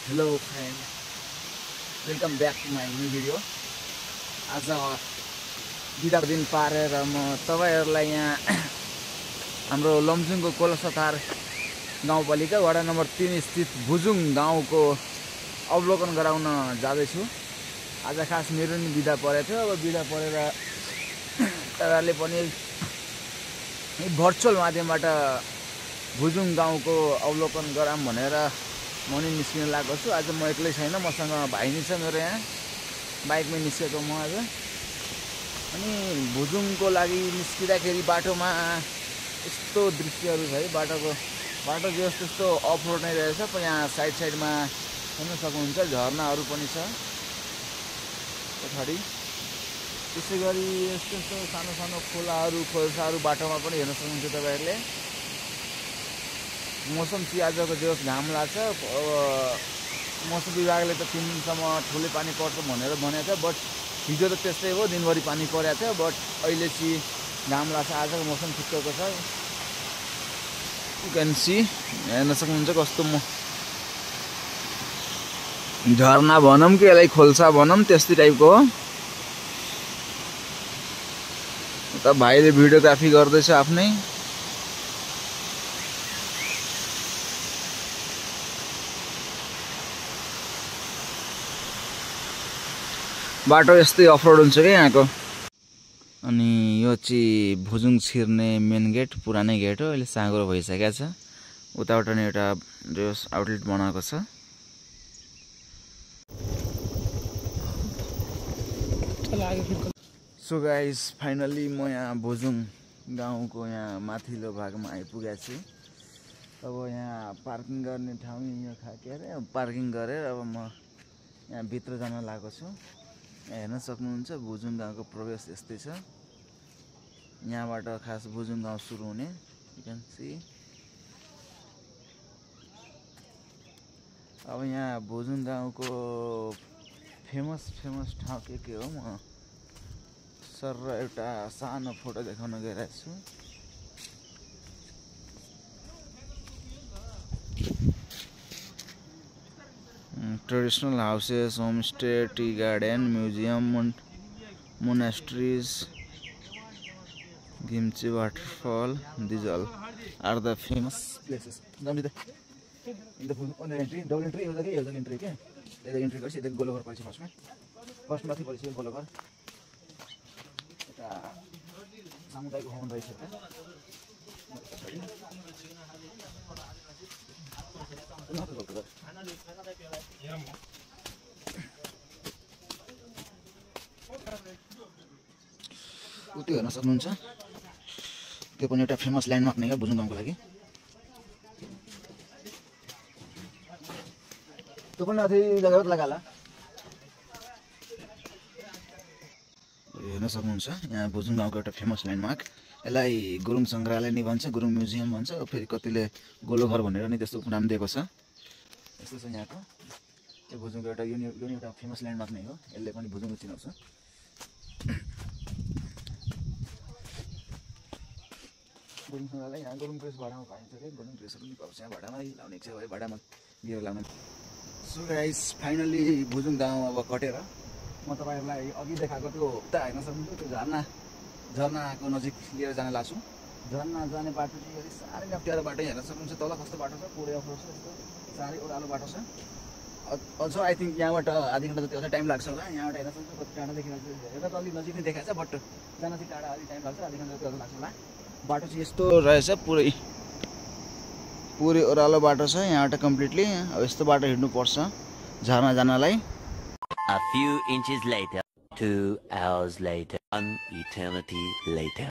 Hello friends, welcome back to my new video. आज बिदाको दिन पारेर म तपाईहरुलाई यहाँ हाम्रो लमजुङको कोलसथार गाउँपालिका वडा नम्बर 3 स्थित भुजुङ गाउँको अवलोकन गराउन जाँदैछु। आज खास मेरो नि बिदा परेको थियो। अब बिदा परेर तपाईहरुले पनि भर्चुअल माध्यमबाट भुजुङ गाउँको अवलोकन गराम भनेर म नि निस्किन लागेको छु। आज म एक्लै छैन, मसँग भाइ नि छ मेरो यहाँ बाइकमै निस्केको म आज। अनि भुजुङको लागि निस्किँदाखेरि बाटोमा यस्तो दृश्यहरू छ है। बाटो जस्तो यस्तो अफ रोड नै रहेछ। यहाँ साइडमा हेर्न सक्नुहुन्छ झरनाहरू पनि छ पछाडि। त्यसैगरी यस्तो सानो खोलाहरू खोल्साहरू बाटोमा पनि हेर्न सक्नुहुन्छ तपाईहरुले। मौसम चाहिँ आजको दिवस घाम लाग्छ। मौसम विभागले त 3 दिनसम्म ठुलै पानी पर्छ भनेर भनेको थियो, बट हिजो त त्यस्तै हो, दिनभरि पानी परेको थियो। बट अहिले चाहिँ घाम लाग्छ। आजको मौसम ठिक्कको छ। यु क्यान सी, हेर्न सक्नुहुन्छ कस्तो झरना भनौँ कि यसलाई खोल्सा भनौँ त्यस्तै टाइपको हो। त भाइले भिडियोग्राफी गर्दैछ आफ्नै। बाटो यस्तै अफरोड हुन्छ क्या यहाँको। अनि यो चाहिँ भुजुङ छिर्ने मेन गेट, पुरानै गेट हो। अहिले साँगुरो भइसकेको छ। उताबाट नि एउटा जोस आउटलेट बनाएको छ। सो गाइस, फाइनली म यहाँ भुजुङ गाउँको यहाँ माथिल्लो भागमा आइपुगेको छु। अब यहाँ पार्किङ गर्ने ठाउँ यो के अरे पार्किङ गरेर अब म यहाँ भित्र जान लागेको छु। हेर्न सक्नुहुन्छ भुजुङ गाउँको प्रवेश यस्तै छ। यहाँबाट खास भुजुङ गाउँ सुरु हुने। You can see. अब यहाँ भुजुङ गाउँको फेमस ठाउँ के हो म सर एउटा सानो फोटो देखाउन गइरहेको छु। Traditional houses, homestay, tea garden, museum, monasteries, Gimchi waterfall, these all are the famous places. In the entry, double entry हो जाएगा, ये हो जाएगा entry क्या? ये जाएगा entry कर सीधे गोलोघर पड़े फर्स्ट माथि पड़े सीधे गोलोघर। इतना सामुदायिक भवन रहेछ क्या? उति हेर्न सक्नुहुन्छ। त्यो पनि एउटा फेमस ल्यान्डमार्क नै हो भुजुङ गाउँको लागि। त्यो पनि अझै जग्गा लगाला। हेर्न सक्नुहुन्छ यहाँ भुजुङ गाउँको एउटा फेमस ल्यान्डमार्क। यसलाई गुरुङ सङ्ग्रहालय नि भन्छ, गुरुङ म्युजियम भन्छ, फेरि कतिले गोलोघर भनेर नि त्यस्तो नाम दिएको छ। यस्तो छ यहाँको। त्यो भुजुङको एउटा यो एउटा फेमस ल्यान्डमार्क नै हो। यसले पनि भुजुङको चिनाउँछ। गुरुङ सङ्ग्रहालय यहाँ गुरुङ प्रेस भाडामा पाइन्छ क्या। गुरुङ प्रेसहरू पनि पाउँछ यहाँ भाडामै लाउने इच्छा भयो भाडामा लिएर लाउने। सो गाइस, फाइनली भुजुङ गाउँ अब कटेर म तपाईहरुलाई अघि देखाएको त्यो उता हेर्न सक्नुहुन्छ त्यो झरनाको नजिक लिएर जान लाग्छु। झरना जाने बाटो चाहिँ अलिक साह्रै अप्ठ्यारो बाटो हेर्न सक्नुहुन्छ। तल कस्तो बाटो छ, पुरै अफरोड छ, यस्तो साह्रै ओह्रालो बाटो छ। अझ आई थिङ्क यहाँबाट आधी घन्टा जति अझै टाइम लाग्छ होला। यहाँबाट हेर्न सक्नुहुन्छ कति टाढा देखिरहेको छ। हेर्दा त अलिक नजिक नै देखाएको छ, बट जान चाहिँ टाढा अलिक टाइम लाग्छ, आधी घन्टा जति लाग्छ होला। बाटो चाहिँ यस्तो रहेछ, पुरै ओह्रालो बाटो छ यहाँबाट कम्प्लिटली। अब यस्तो बाटो हिँड्नु पर्छ झरना जानलाई। A few inches later, 2 hours later, 1 eternity later.